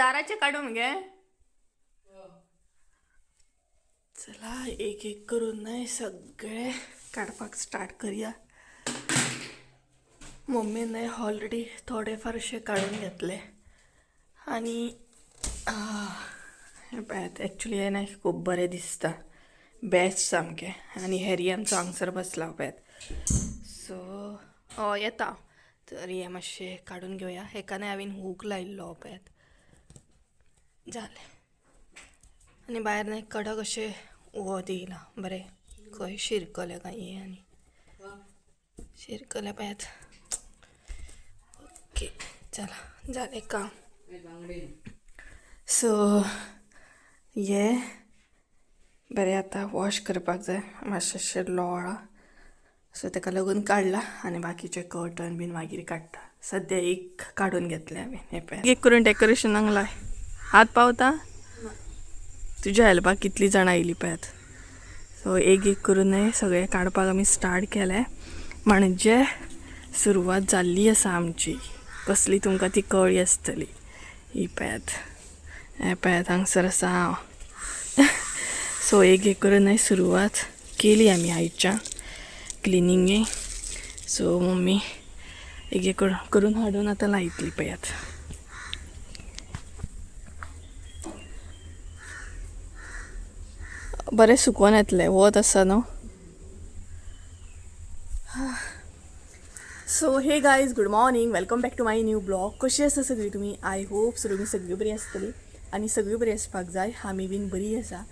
दाराचे काढून घे. चला एक एक करून नाही सगळे काढपाक स्टार्ट करूया. मम्मीने ऑलरेडी थोडेफार असे काढून घेतले आणि ॲक्च्युली हे नाही खूप बरे दिसता. बेस्ट सामके. आणि हेरी आमचो हांगसर बसला पळयात. सो येता तर हे मातशे काढून घेवया. हेका हांवें हूक लायिल्लो पळयात. झाले. आणि भायर नाही कडक असे वत येयला बरे. खंय शिरकले काय हे आनी शिरकले पळयात. ओके चला झाले काम. सो हे बरें आतां वॉश करपाक जाय. मातशें लोळा सो ताका लागून काडला. आनी बाकीचे कर्टन बीन मागीर काडटा. सद्या एक काडून घेतले हांवें. हे पळय एक करून डेकोरेशनाक लाय. हात पावता. तुज्या हेल्पाक कितलीं जाणां आयलीं पळयात. सो एक एक करून सगळे काडपाक आमी स्टार्ट केले. म्हणजे सुरवात जाल्ली आसा आमची. कसली तुमकां ती कळ्ळी आसतली. ही पळयात. हे पळयात हांगसर आसा हांव. सो एक एक करून सुरवात केली आमी आयच्यान क्लिनिंगेक. सो मम्मी एक एक करून हाडून आतां लायतली पळयात. बरें सुकोवन येतलें वत आसा न्हू. So hey guys good morning. Welcome back to my new blog. कशी आसा सगळी तुमी. आय होप तुमी सगळी बरी आसतली आनी सगळी बरी आसपाक जाय. आमी बीन बरी आसा.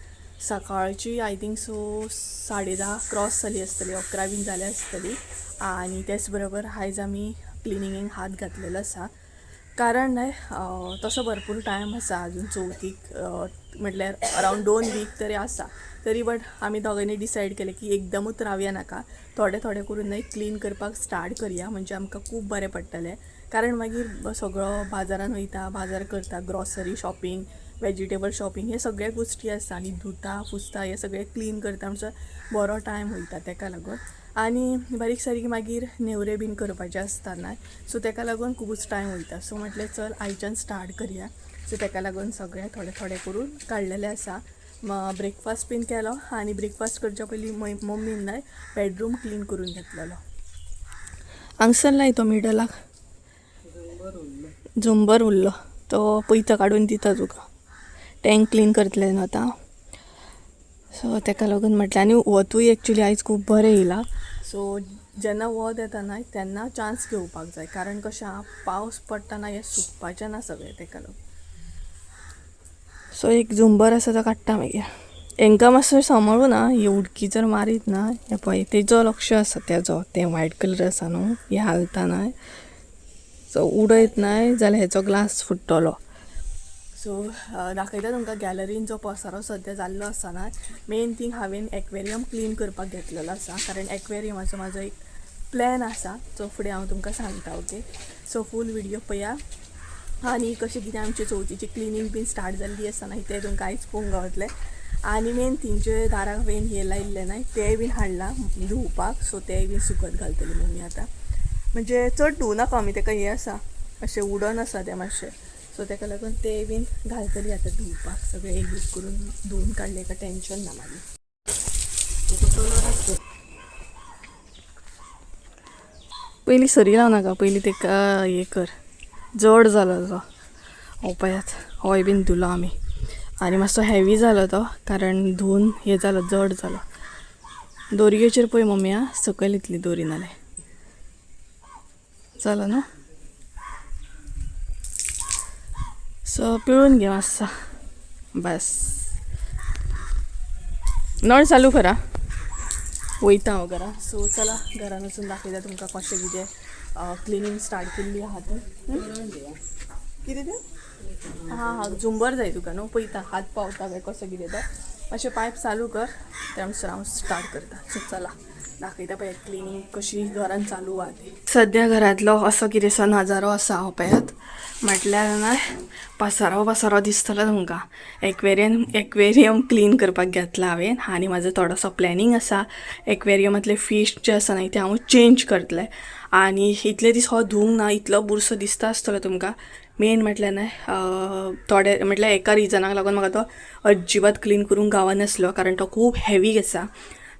सकाळची आय थिंक सो 10:30 क्रॉस जाली आसतली. 11 बीन जाली आसतली. आनी तेच बरोबर आयज आमी क्लिनिंगेक हात घातलेलो आसा. कारण नाही तसो भरपूर टायम आसा अजून चवथीक. म्हटल्यार अरावंड 2 वीक तरी आसा. तरी बट आमी दोगांनी डिसायड केलें की एकदमूच रावया नाका. थोडे थोडे करून क्लीन करपाक स्टार्ट करया. म्हणजे आमकां खूब बरें पडटलें. कारण मागीर सगळो बाजारान वयता, बाजार करता, ग्रॉसरी शॉपिंग, वेजिटेबल शॉपिंग हे सगळे गोश्टी आसा. आनी धुता पुसता हे सगळे क्लीन करता म्हणजे बरो टायम वयता. ताका लागून आनी बारीक सारीक मागीर नेवरे बीन करपाचे आसता न्हय. सो ताका लागून खुबूच टायम वयता. सो म्हटलें चल आयच्यान स्टार्ट करया. सो ताका लागून सगळे थोडे थोडे करून काडलेले आसा. ब्रेकफास्ट बीन केलो. आनी ब्रेकफास्ट करच्या पयलीं मम्मीन न्हय बेडरूम क्लीन करून घेतलेलो. हांगसर लाय तो मिडलाक झुंबर उरलो तो पयता काडून दिता तुका. टँक क्लीन करतले न्हू आतां. सो ताका लागून म्हटलें. आनी वतूय एक्चुली आयज खूब बरें येयला. सो जेन्ना वत येता न्हय तेन्ना चान्स घेवपाक जाय. कारण कशें पावस पडटा हे सुकपाचें ना सगळें. ताका लागून सो एक झुंबर आसा तो काडटा मागीर. हांकां मातसो सांबाळू ना. ही उडकी जर मारीत ना हे पळय तेजो लक्ष आसा. तेजो तें व्हायट कलर आसा न्हू हे हालता न्हय. सो उडयत न्हय जाल्यार हेचो ग्लास फुट्टलो. सो दाखयता तुमकां गॅलरीन जो पसारो सद्या जाल्लो आसा ना. मेन थींग हांवें एक्वेरियम क्लीन करपाक घेतलेलो आसा. कारण एक्वेरियमाचो म्हाजो एक प्लॅन आसा जो फुडें हांव तुमकां सांगता. ओके सो फूल व्हिडिओ पळया. आनी कशें कितें आमची चवथीची क्लिनींग बीन स्टार्ट जाल्ली आसा न्हय तें तुमकां आयज पळोवंक गावतलें. आनी मेन थींग जे दाराक हांवें हे लायिल्ले न्हय तेंय बीन हाडला धुवपाक. सो तेंय बीन सुकत घालतली मम्मी आतां. म्हणजे चड धुवं नाका आमी. ताका हे आसा अशें उडन आसा तें मातशें. सो ताका लागून तेंय बीन घालतली आतां धुवपाक. सगळें एक एक करून धुवन काडलें का टेन्शन ना मागीर. पयलीं सरी लाव नाका. पयलीं ताका हे कर. जड जालो तो पळयात. होय बीन धुलो आमी. आनी मातसो हेवी जालो तो कारण धुवन हे जालो जड जालो. दोरयेचेर पळय मम्मी सकयल येतली दोरी नाल्यार. जालो न्हू. सो पिळून घे मातसो बस. नळ चालू करा. वयता हांव घरा. सो चला घरान वचून दाखयता तुमकां कशें कितें क्लिनींग स्टार्ट केल्ली आहा तें. कितें तें हां झुंबर जाय तुका न्हू. पळयता हात पावता काय कसो कितें तो. मातशें पायप चालू कर. त्यानुसार हांव स्टार्ट करता. सो चला दाखयता पळयात क्लिनींग कशी घरान चालू आहा ती. सद्या घरांतलो असो कितेंसो नजारो आसा हो पळयात. म्हटल्यार न्हय पसारो दिसतलो तुमकां. एक्वेरियम क्लीन करपाक घेतला हांवें. आनी म्हाजो थोडोसो प्लॅनिंग आसा. एक्वेरियमांतले फीश जे आसा न्हय ते हांव चेंज करतलें. आणि इतले दीस हो धुवंक ना इतलो बुरसो दिसता आसतलो तुमकां. मेन म्हटल्यार न्हय थोडे म्हटल्यार एका रिजनाक लागून म्हाका तो अजिबात क्लीन करूंक गावनासलो, कारण तो खूब हेवी आसा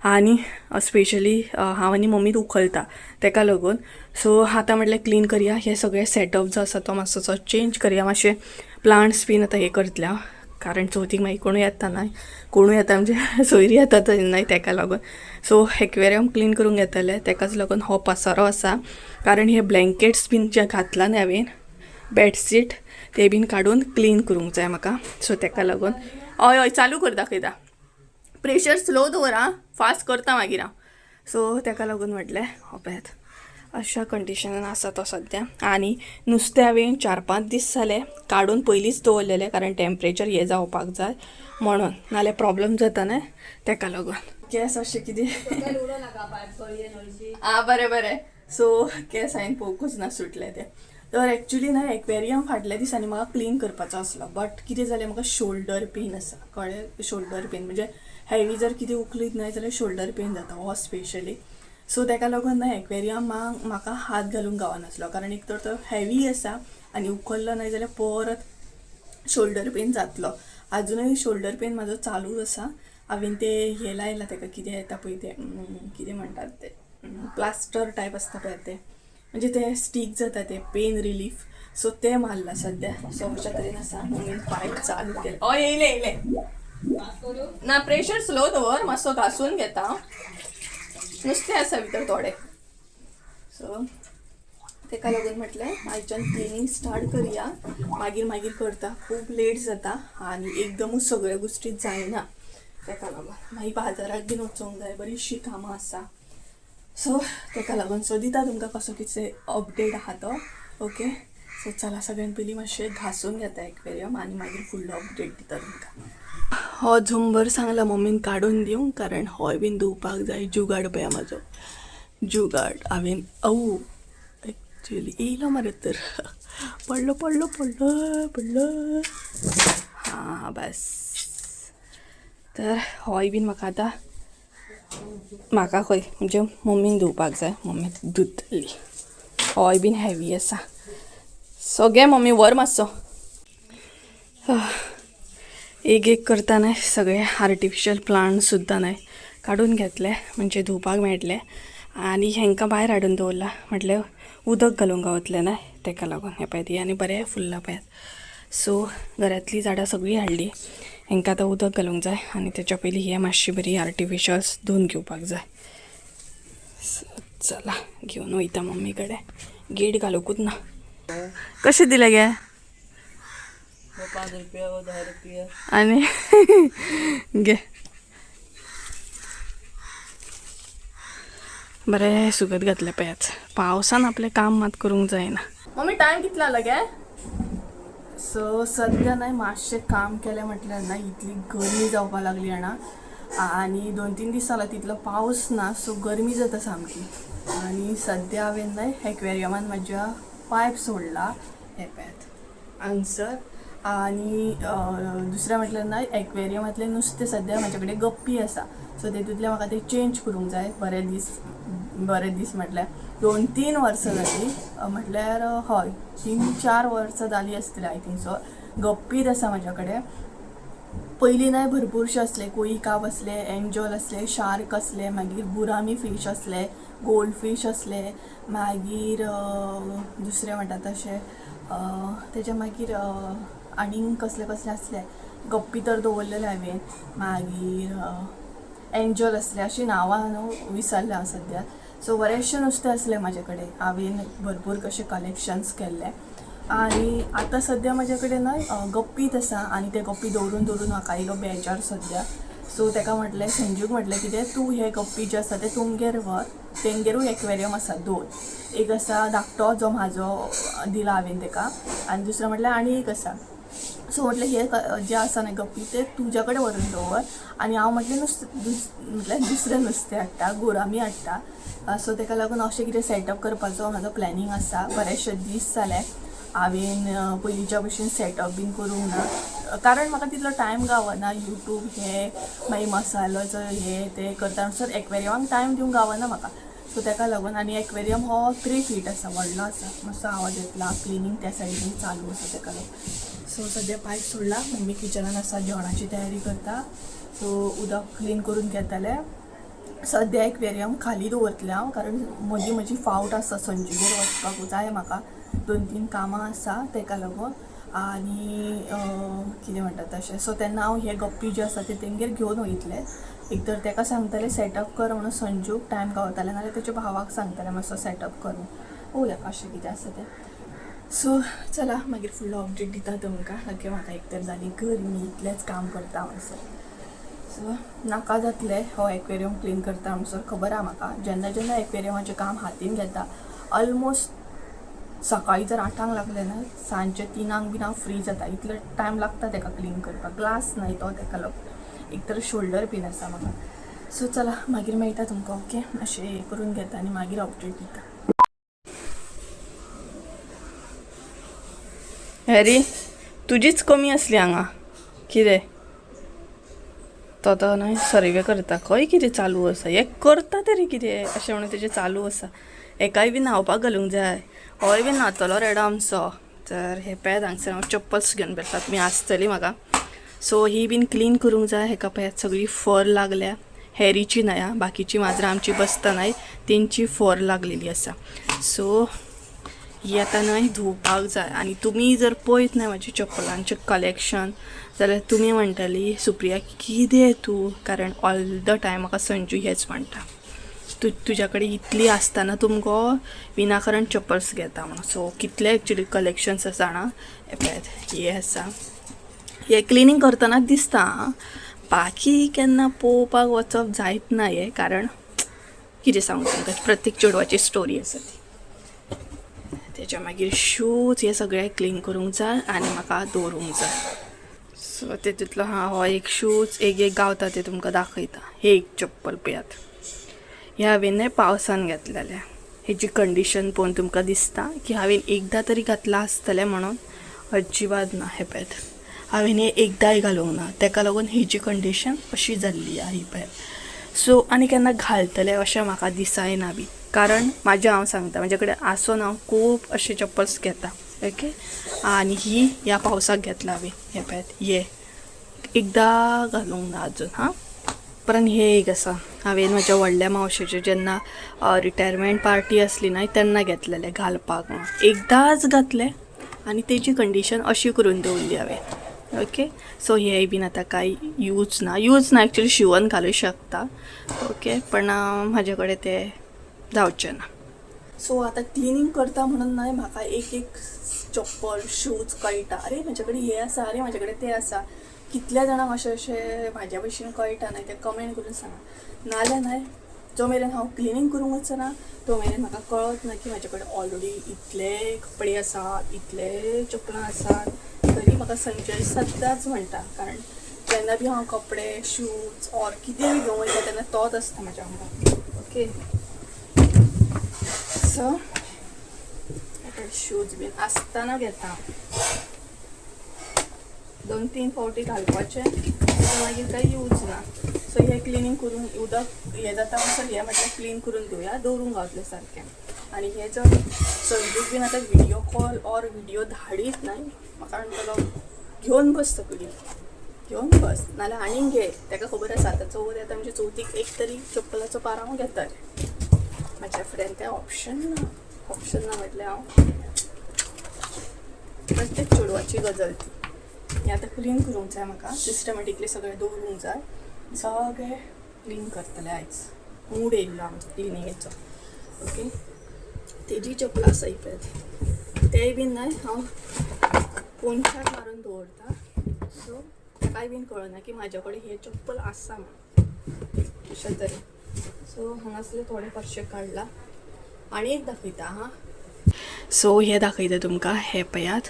आनी स्पेशली हांव आनी मम्मी उखलता तेका लागून. सो आतां म्हटल्यार क्लीन करया, हे सगळे सेटअप जो आसा तो मातसो चेंज करया. मातशे प्लांट्स बीन आतां हे करतल्या, कारण चवथीक मागीर कोणूय येता न्हय, कोणूय येता म्हणजे सोयरी येता न्हय तेका लागून. सो एक्वेरियम क्लीन करूंक येतले, तेकाच लागून हो पसारो आसा. कारण हे ब्लँकेट्स बीन जे घातला न्ही हांवें बेडशीट ते बीन काडून क्लीन करूंक जाय म्हाका. सो तेका लागून हय हय चालू कर दाखयता. प्रेशर स्लो दवर आं, फास्ट करता मागीर हांव. सो तेका लागून म्हटलें हो पळयात अशा कंडिशनान आसा तो सद्या. आनी नुस्तें हांवें 4-5 दीस जाले काडून पयलींच दवरलेलें, कारण टेम्परेचर हे जावपाक जाय म्हणून, नाल्यार प्रॉब्लम जाता न्हय तेका लागून. केस अशें कितें आं बरें बरें. सो केस हांवें पळोवंकूच ना सुटले ते. तर एक्चुली ना एक्वेरियम फाटल्या दिसांनी म्हाका क्लीन करपाचो आसलो, बट कितें जालें म्हाका शोल्डर पेन आसा कळ्ळें. शोल्डर पेन म्हणजे हेवी जर कितें उखलीत न्हय जाल्यार शोल्डर पेन जाता हो स्पेशली. सो तेका लागून ना एक्वेरियमाक म्हाका हात घालूंक गावनासलो, कारण एक तर तो हेवी आसा आनी उखल्लो न्हय जाल्यार परत शोल्डर पेन जातलो. अजुनूय शोल्डर पेन म्हाजो चालूच आसा. हांवें ते हे लायला तेका कितें येता पळय ते कितें म्हणटात ते प्लास्टर टायप आसता पळय ते, म्हणजे ते स्टीक जाता ते पेन रिलीफ. सो ते मारला सद्या. सो अशा तरेन आसा. मम्मीन पायप चालू केले. हय येयले येयले ना, प्रेशर स्लो दवर, मातसो घासून घेता. नुस्तें आसा भितर थोडे. सो तेका लागून म्हटलें आयच्यान क्लिनींग स्टार्ट करया, मागीर मागीर करता. खूब लेट जाता आनी एकदमूच सगळ्यो गोश्टी जायना तेका लागून. मागीर बाजाराक बीन वचोंक जाय, बरीचशी कामां आसा. सो तेका लागून सो दिता तुमकां कसो कितें अपडेट आहा तो. ओके. सो चला सगळ्यान पयलीं मातशें घासून घेता एक्वेरियम आनी मागीर फुडलो अपडेट दिता तुमकां. हो झुंबर सांगला मम्मीन काडून दिवंक, कारण होय बीन धुवपाक जाय. जुगाड पळया म्हाजो, जुगाड. हांवें एक्चुली येयलो मरे, तर पडलो पडलो पडलो पडलो. हां बस. तर होय बीन म्हाका आतां म्हाका खंय म्हणजे मम्मीन धुवपाक जाय, मम्मी धुतली. होय बीन हेवी आसा. सो गे मम्मी वर मातसो. एक एक करता न्हय सगळे आर्टिफिशियल प्लांट सुद्दां न्हय काडून घेतले, म्हणजे धुवपाक मेळटले. आनी हेंकां भायर हाडून दवरला, म्हटल्यार उदक घालूंक गावतलें न्हय तेका लागून. हे पळय ती आनी बरें फुल्ला पळयात. सो घरांतलीं झाडां सगळीं हाडलीं, हेंकां आतां उदक घालूंक जाय आनी तेच्या पयलीं हे मातशी बरी आर्टिफिशियल्स धुवन घेवपाक जाय. सो चला घेवन वयता मम्मी कडेन. गेट घालूंकूच ना. कशें दिले गे? 5 रुपया व 10 रुपया. आनी घे बरें सुकत घातले पळयात. पावसान आपलें काम मात करूंक जायना. मम्मी टायम कितलो जाला गे? सो सद्या न्हय मातशें काम केलें म्हटल्यार ना इतली गरमी जावपाक लागली जाणा. आनी 2-3 दीस जाला तितलो पावस ना, सो गरमी जाता सामकी. आनी सद्या हांवें न्हय एक्वेरियमान म्हाज्या पायप सोडला, हे पळयात हांगसर. आनी दुसरें म्हटल्यार न्हय एक्वेरियमांतलें नुस्तें सद्या म्हाजे कडेन गप्पी आसा. सो तेतूंतलें म्हाका तें चेंज करूंक जाय. बरे दीस म्हटल्यार 2-3 वर्सां जालीं, म्हटल्यार हय 3-4 वर्सां जालीं आसतलीं आय थिंक. सो गप्पीच आसा म्हाज्या कडेन. पयलीं न्हय भरपूरशे असले कोई काब असले, एंजल असले, शार्क असले, मागीर गुरामी फीश असले, गोल्ड फीश असले, मागीर दुसरे म्हणटा तशे तेच्या मागीर आनीक कसले कसले असले गप्पी तर दवरलेले हांवें. मागीर एंजल असले, अशी नांवां न्हू विसरलें हांव सद्या. सो बरेचशे नुस्तें असले म्हाजे कडेन, हांवें भरपूर कशे कलेक्शन्स केल्ले. आनी आतां सद्या म्हाजे कडेन न्हय गप्पीच आसा. आनी ते गप्पी दवरून दवरून म्हाका आयलो बेजार सद्या. सो तेका म्हटलें संजूक म्हटलें कितें तूं हे गप्पी जे आसा ते तुमगेर व्हर, तेंगेरूय एक्वेरियम आसा दोन. एक आसा धाकटो जो म्हाजो दिला हांवें तेका, आनी दुसरो म्हटल्यार आनी एक आसा. सो म्हटलें हे जे आसा न्हय गप्पी ते तुज्या कडेन व्हरून दवर, आनी हांव म्हटलें म्हटल्यार दुसरें नुस्तें हाडटा, गोरामी हाडटा. सो तेका लागून अशें कितें सेटअप करपाचो म्हाजो प्लॅनिंग आसा. बरेचशे दीस जाले हांवें पयलींच्या भशेन सेटअप बीन करूंक ना, कारण म्हाका तितलो टायम गावना. यूट्यूब हे मागीर मसालोचो हे ते करता, सर एक्वेरियमाक टायम दिवंक गावना म्हाका. सो ताका लागून आनी एक्वेरियम हो 3 फीट आसा, व्हडलो आसा, मातसो आवाज येतला. क्लिनींग त्या सायडीन चालू आसा ताका लागून. सो सद्या पायप सोडला, मम्मी किचनान आसा, जेवणाची तयारी करता. सो उदक क्लीन करून घेतले. सद्या एक्वेरियम खाली दवरतलें हांव, कारण मदीं म्हजी फावट आसा संजूगेर वचपाक जाय म्हाका. 2-3 कामां आसा ताका लागून. आनी कितें म्हणटा तशें. सो तेन्ना हांव हे गप्पी जे आसा ते तेंगेर घेवन वयतलें. एक तर ताका सांगतलें सेटअप कर म्हणून संजूक टायम गावतालें, नाल्यार तेच्या भावाक सांगतलें मातसो सेटअप करून. पळोवया कशें कितें आसा तें. सो चला मागीर फुडलो अपडेट दिता तुमकां. सारकें म्हाका एक तर जाली गरमी, इतलेंच काम करता हांगसर. सो नाका जातलें हो एक्वेरियम क्लीन करता हांगसर. खबर आहा म्हाका, जेन्ना एक्वेरियमाचें काम हातीन घेता ऑलमोस्ट सकाळी जर 8 लागले ना, सांजचे 3 बीन हांव फ्री जाता. इतलो टायम लागता ताका क्लीन करपाक. ग्लास न्हय तो ताका लागून, एक तर शोल्डर बीन आसा म्हाका. सो चला मागीर मेळटा तुमकां. ओके, अशें हें करून घेता आनी मागीर अपडेट दिता. हॅरी, तुजीच कमी असली हांगा. कितें तो न्हय सर्वे करता, खंय कितें चालू आसा, हें करता तरी कितें अशें म्हणून तेजें चालू आसा. एकाय बी न्हांवपाक घालूंक जाय. होय बी न्हातलो रेडो आमचो. तर हे पळयात हांगसर हांव चप्पल्स घेवन बसला, तुमी आसतली म्हाका. सो ही बीन क्लीन करूंक जाय. हेका पळयात सगळी फर लागल्या. हॅरीची न्हय, बाकीची माजरां आमची बसता न्हय, तेंची फर लागलेली आसा. सो ही आतां न्हय धुवपाक जाय. आनी तुमी जर पळयत न्हय म्हाजी चप्पलांचें कलेक्शन, जाल्यार तुमी म्हणटली सुप्रिया कितें तूं, कारण ऑल द टायम म्हाका संजू हेच म्हणटा, तुज्या कडेन इतली आसतना तुमको विनाकारण चप्पल्स घेता म्हणून. सो कितले एक्चुली कलेक्शन्स आसा जाणा. हे पळयात हे आसा, हे क्लिनींग करतनाच दिसता. बाकी केन्ना पळोवपाक वचप जायत ना हें, कारण कितें सांगू तुमकां, प्रत्येक चेडवाची स्टोरी आसा ती. तेच्या मागीर शूज हे सगळे क्लीन करूंक जाय आनी म्हाका दवरूंक जाय. सो तेतूंतलो हो एक शूज एक गावता ते तुमकां दाखयता. हे एक चप्पल पळयात, हे हांवें पावसान घेतलेलें. हेची कंडिशन पळोवन तुमकां दिसता की हांवें एकदां तरी घातला आसतलें म्हणून. अजिबात ना. हे पळयात, हांवें हे एकदांय घालूंक ना, ताका लागून हेची कंडिशन अशी जाल्ली आहे. ही पळयात. सो आनी केन्ना घालतलें अशें म्हाका दिसायना बी, कारण हांव सांगता म्हाजे कडेन आसून हांव खूब अशे चप्पल्स घेता. ओके, आनी ही ह्या पावसाक घेतला हांवें. हे पळयात, हे एकदां घालूंक ना अजून. परत हे एक आसा, हांवें म्हज्या व्हडल्या मावशेचे जेन्ना रिटायरमेंट पार्टी आसली न्हय तेन्ना घेतलेलें घालपाक म्हणून. एकदांच घातलें आनी तेजी कंडिशन अशी करून दवरली हांवें. ओके, सो हे बीन आतां कांय यूज ना एक्चुली शिवून घालूं शकता. ओके, पण म्हाजे कडेन ते जावचें ना. सो आतां क्लिनींग करता म्हणून न्हय म्हाका एक चप्पल शूज कळटा. अरे म्हाजे कडेन हे आसा, अरे म्हाजे कडेन ते आसा. कितल्या जाणांक अशें म्हाज्या भशेन कळटा न्हय, ते कमेंट करून सांगा. नाल्यार न्हय, जो मेरेन हांव क्लिनींग करूंक वचना तो मेरेन म्हाका कळत ना की म्हाजे कडेन ऑलरेडी इतले कपडे आसात, इतले चपलां आसात. तरी म्हाका संजय सद्दांच म्हणटा, कारण जेन्ना बी हांव कपडे शूज ऑर कितेंय बी घेवूं वयता तेन्ना तोच आसता म्हाज्या वांगडा. ओके, सो शूज बीन आसतना घेता. 2-3 फावटी घालपाचें, मागीर काही यूज ना. सो हे क्लिनींग करून उदक हे जाता म्हणसर हे म्हटल्यार क्लीन करून घेवया, दवरूंक गावतलें सारकें. आनी हे जर संजूक बीन आतां व्हिडियो कॉल ऑर व्हिडियो धाडीत न्हय, म्हाका म्हणटलो घेवन बस तकली, घेवन बस, नाल्यार आनीक घे. ताका खबर आसा आतां चवथ येता म्हणजे चवथीक एक तरी चप्पलाचो पार हांव घेतलें. म्हाज्या फुड्यान तें ऑप्शन ना म्हटल्यार हांव प्रत्येक चेडवाची गजाल ती. हें आतां क्लीन करूंक जाय म्हाका, सिस्टमॅटिकली सगळें दवरूंक जाय. सगळें क्लीन करतलें आयज. मूड येयल्लो आमचो क्लिनिंगेचो. ओके, तेजी चप्पल आसा पळय, तेय बीन न्हय हांव पोंशाक मारून दवरता. सो ताकाय बीन कळना की म्हाजे कडेन हे चप्पल आसा म्हणून, अशें तरेन. सो हांगासले थोडे परशे काडला आनी एक दाखयता. सो हे दाखयता तुमकां. हे पळयात,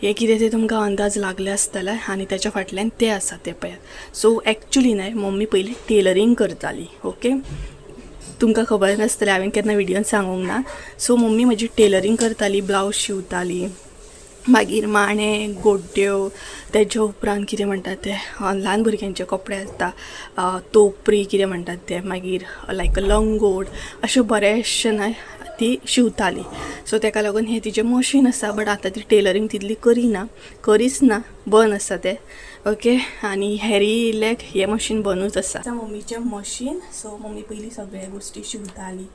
हे कितें तें तुमकां अंदाज लागले आसतले आनी तेच्या फाटल्यान तें आसा तें पळयात. सो एक्चुली न्हय मम्मी पयलीं टेलरींग करताली. ओके, तुमकां खबर नासतलें, हांवें केन्ना व्हिडियोन सांगूंक ना. सो मम्मी म्हजी टेलरींग करताली, ब्लावज शिवताली. मागीर माणे गोड्ड्यो तेज्या उपरांत कितें म्हणटात ते ल्हान भुरग्यांचे कपडे आसता तोपरी कितें म्हणटात ते मागीर लायक लंगोट अशें बरेचशें न्हय ती शिवताली. सो तेका लागून हें तिचें मशीन आसा बट आतां ती टेलरींग तितली करीच ना बंद आसा तें ओके. आनी हेरी इल्ल्याक हें मशीन बंदूच आसा. मम्मीचें मशीन. सो मम्मी पयलीं सगळ्या गोश्टी शिवताली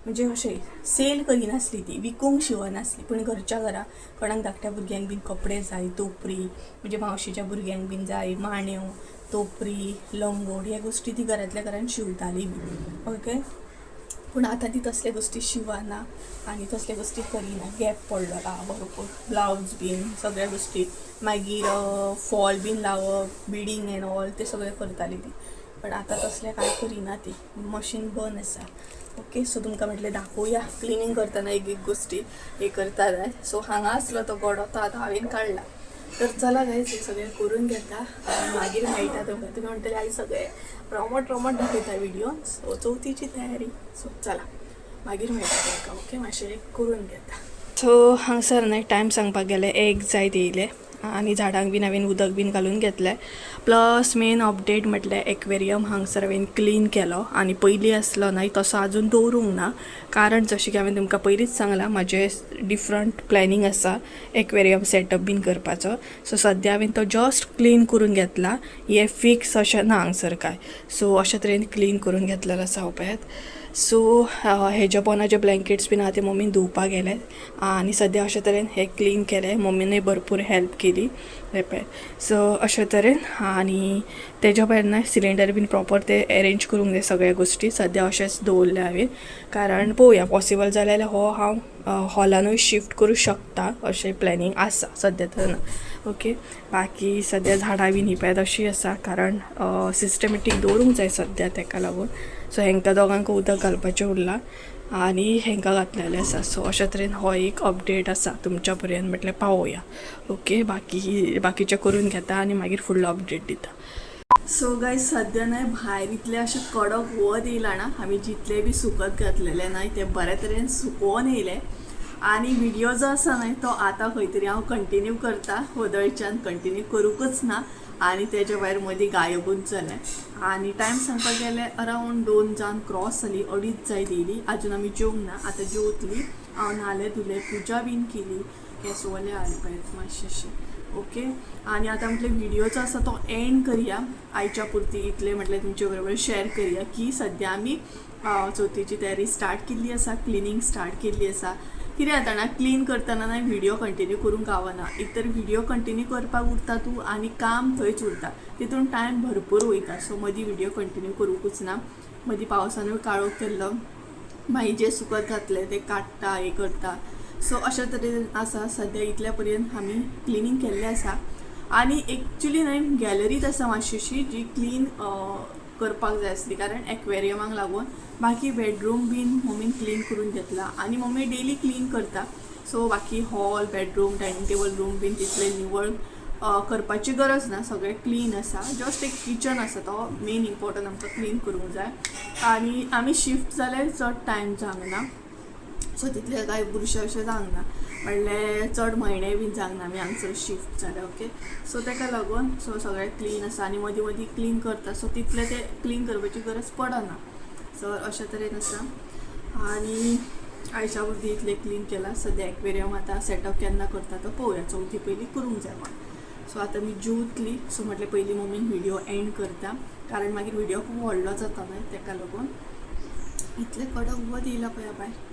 म्हणजे अशें सेल करिनासली ती विकूंक शिवनासली पूण घरच्या घरा कोणाक धाकट्या भुरग्यांक बीन कपडे जाय तोपरी म्हणजे मावशेच्या भुरग्यांक बीन जाय माण्यो तोपरी लंगोट ह्या गोश्टी ती घरांतल्या घरान शिवताली बी ओके. पूण आतां ती तसले गोश्टी शिवना आनी तसले गोश्टी करिना. गॅप पडलेला भरपूर ब्लावज बीन सगळ्या गोश्टी मागीर फॉल बीन लावप बिडींग एंड ऑल ते सगळें करताली ती पण आतां तसलें कांय करिना ती. मशीन बंद आसा ओके. सो तुमकां म्हटलें दाखोवया क्लिनींग करतना एक गोश्टी हे करता जाय. सो हांगा आसलो तो गडो तो आतां हांवें काडला तर चला गायज हे सगळें करून घेता आनी मागीर मेळटा तुमकां. तुमी म्हणटले आयज सगळें रोमट दाखयता व्हिडिओ. सो चवथीची तयारी. सो चला मागीर मेळटा तुमकां ओके. मातशें करून घेता. सो हांगसर न्हय टायम सांगपाक गेले 1 जायत येयले आनी झाडांक बीन हांवें उदक बीन घालून घेतलें. प्लस मेन अपडेट म्हटल्यार एक्वेरियम हांगसर हांवें क्लीन केलो आनी पयलीं आसलो न्हय तसो आजून दवरूंक ना कारण जशें की हांवें तुमकां पयलींच सांगलां म्हाजें डिफरंट प्लॅनिंग आसा एक्वेरियम सेटअप बीन करपाचो. सो सद्या हांवें तो जस्ट क्लीन करून घेतला. हें फिक्स अशें ना हांगसर काय. सो अशे तरेन क्लीन करून घेतलेलो आसा हो पळयात. सो हेज्या पोंदा ब्लँकेट्स बीन आहा ते मम्मीन धुवपाक गेले आनी सद्या अशे तरेन हे क्लीन केलें. मम्मीनय भरपूर हेल्प केली हे पळय. सो अशे तरेन आनी तेज्या भायर न्हय सिलिंडर बीन प्रॉपर ते अरेंज करूंक जाय सगळ्या गोश्टी. सद्या अशेंच दवरले हांवें कारण पळोवया पॉसिबल जाल्यार हो हांव हॉलानूय शिफ्ट करूं शकता अशें प्लॅनिंग आसा सद्या तर ना ओके. बाकी सद्या झाडां बीन ही पळय अशी आसा कारण सिस्टमॅटीक दवरूंक जाय सद्या तेका लागून. सो हेंकां दोगांक उदक घालपाचें उरलां आनी हेंकां घातलेलें आसा. सो अशे तरेन हो एक अपडेट आसा तुमच्या पर्यंत म्हटल्यार पावोया ओके. बाकीचें करून घेता आनी मागीर फुडलो अपडेट दिता. सो गायज सद्या न्हय भायर इतलें अशें कडक वत येयलां ना. हांवें जितलें बी सुकत घातलेलें न्हय तें बऱ्या तरेन सुकोवन येयलें आनी व्हिडिओ जो आसा न्हय तो आतां खंय तरी हांव कंटिन्यू करता वदळच्यान कंटिन्यू करूंकच ना आनी तेज्या भायर मदीं गायबूच जालें. आनी टायम सांगपाक गेल्यार अरावंड 2 जावन क्रॉस जाली 2:30 जायत येयली. आजून आमी जेवंक ना आतां जेवतली. हांव न्हालें धुलें पुजा बीन केली केंस ओले आले पळय मातशें ओके. आनी आतां म्हटलें व्हिडिओ जो आसा तो एंड करया आयच्या पुरती इतलें म्हटलें तुमचे बरोबर शेअर करया की सद्या आमी चवथीची तयारी स्टार्ट केल्ली आसा क्लिनींग स्टार्ट केल्ली आसा. कितें जाता ना क्लीन करतना ना व्हिडिओ कंटिन्यू करूंक गावना. एक तर व्हिडिओ कंटिन्यू करपाक उरता तूं आनी काम थंयच उरता तितून टायम भरपूर वयता. सो मदीं व्हिडिओ कंटिन्यू करूंकूच ना. मदीं पावसानूय काळोख केल्लो मागीर जें सुकत घातलें तें काडटा हें करता. सो अशे तरेन आसा सद्या इतल्या पर्यंत आमी क्लिनींग केल्लें आसा. आनी एक्चुली न्हय गॅलरीत आसा मातशीशी जी क्लीन करपाक जाय आसली कारण एक्वेरियमाक लागून. बाकी बेडरूम बीन मम्मीन क्लीन करून घेतला आनी मम्मी डेली क्लीन करता. सो बाकी hall bedroom dining table room बीन तितले निवळ करपाची गरज ना सगळें क्लीन आसा. जस्ट एक किचन आसा तो मेन इम्पॉर्टंट आमकां क्लीन करूंक जाय. आनी आमी शिफ्ट जाल्यार चड टायम जावंक ना सो तितलें कांय बुरशें अशें जावंक ना म्हणल्यार चड म्हयने बीन जावंक ना आमी हांगसर शिफ्ट जाल्यार ओके. सो तेका लागून सो सगळें क्लीन आसा आनी मदीं मदीं क्लीन करता सो तितलें तें क्लीन करपाची गरज पडना. सो अशे तरेन आसा आनी आयच्या पुरती इतलें क्लीन केलां. सद्या एक्वेरियम आतां सेटअप केन्ना करता तो पळोवया चवथी पयलीं करूंक जाय म्हणून. सो आतां मी जेवतली. सो म्हटलें पयलीं मम्मीन व्हिडिओ एंड करता कारण मागीर व्हिडिओ खूब व्हडलो जाता न्हय तेका लागून. इतलें कडक वत येयला पळय भायर.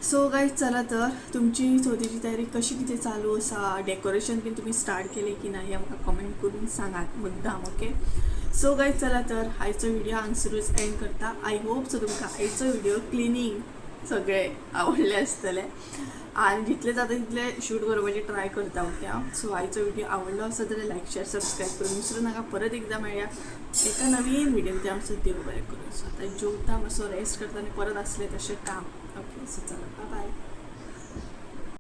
सो गायज चला तर तुमची चवथीची तयारी कशी कितें चालू आसा डेकोरेशन बीन तुमी स्टार्ट केलें की ना हें आमकां कमेंट करून सांगात मुद्दाम ओके. सो गायज चला तर आयचो व्हिडिओ हांगसरूच एंड करता. आय होप सो तुमकां आयचो व्हिडिओ क्लिनींग सगळें आवडलें आसतलें आनी जितलें जाता तितलें शूट करपाची ट्राय करता ओके हांव. सो आयचो व्हिडिओ आवडलो आसा जाल्यार लायक शेअर सबस्क्राईब करून विसरूं नाका. परत एकदा मेळया एका नवीन व्हिडिओ ते आमचो देव बरें करूं. सो आतां जेवता मातसो रेस्ट करता आनी परत आसलें तशें काम ओके. सो चला बाय बाय.